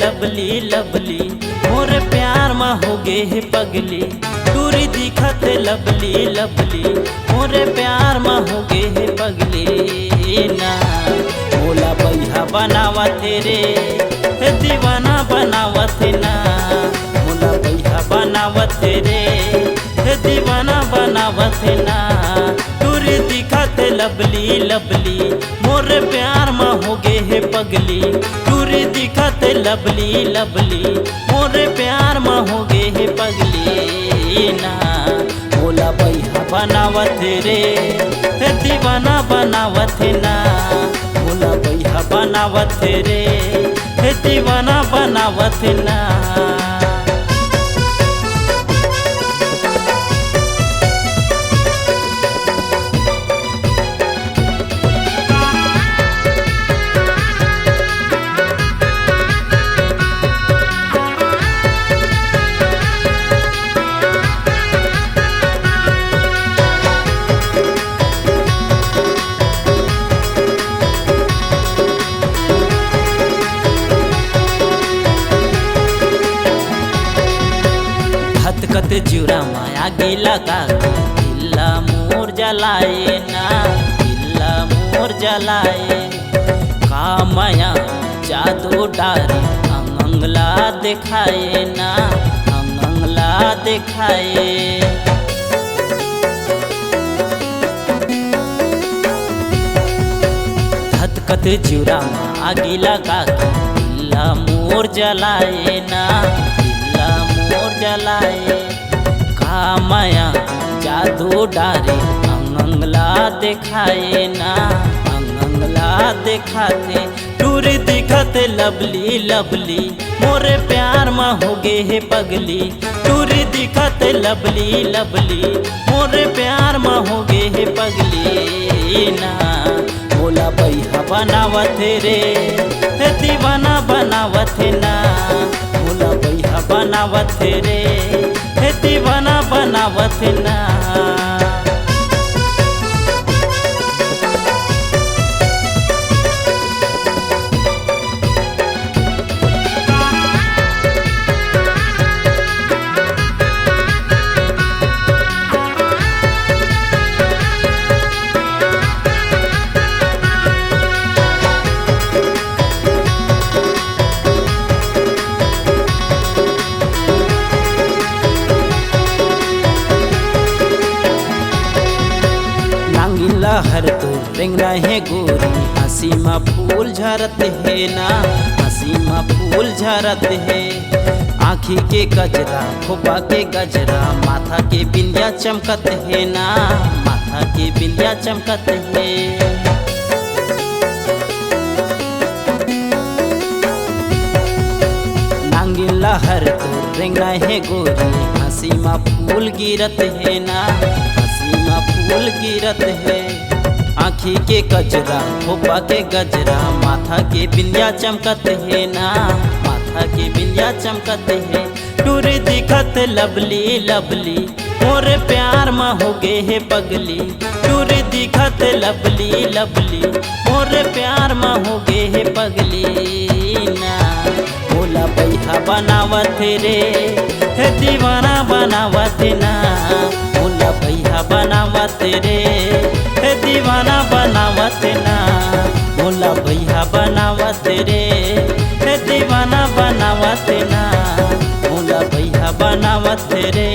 Lovely lovely मोर प्यार में हो गे है पगली। दूरी दिखत लवली लवली मोर प्यार में हो गे है पगली ना। मोला बैहा बनावत रे दीवाना बनावत ना। मोला बैहा बनावत रे दीवाना बनावत ना। दूरी दिखत लवली लवली मोर प्यार में हो गे है पगली। दूरी दिखत लवली लवली मोर प्यार में हो गे है पगली ना। मोला बैहा बनावत रे दीवाना बनावत ना। मोला बैहा बनावत रे दीवाना बनावत ना। कत जुरा माया गिला का किल्ला मोर जलाए ना। किल्ला मोर जलाए का माया जादू डारे अंगला दिखाए ना। अंगला दिखाए कत जुरा माया गिला का किल्ला मोर जलाए ना। किल्ला मोर जलाए का माया जादू डारे अंगला दिखाए ना। अंगला दिखाते दूरी दिखत लवली लवली मोरे प्यार में हो गे है पगली। दूरी दिखत लवली लवली मोरे प्यार में हो गे है पगली ना। मोला बैहा बनावत रे दीवाना बनावत ना। मोला बैहा बनावत रे दीवाना बनावत ना। हर तो रेंग रहे गोरी हंसी में फूल झरत है ना। हंसी में फूल झरत है आँखी के गजरा खोपा के गजरा माथा के बिंदिया चमकत है ना। माथा के बिंदिया चमकत है नांगिला हर तो रेंग रहे गोरी हंसी में फूल गिरत है ना। हंसी में फूल गिरत है आँखी के गजरा खोपा के गजरा माथा के बिंदिया चमकत है ना। माथा के बिंदिया चमकत है दूरी दिखत लवली लवली मोर प्यार में हो गे है पगली। दूरी दिखत लवली लवली मोर प्यार में हो गे है पगली ना। मोला बैहा बनावत रे दीवाना बनावत ना। मोला बैहा बनावत रे दीवाना बनावत ना। मोला बैहा बनावत रे दीवाना बनावत ना। मोला बैहा बनावत रे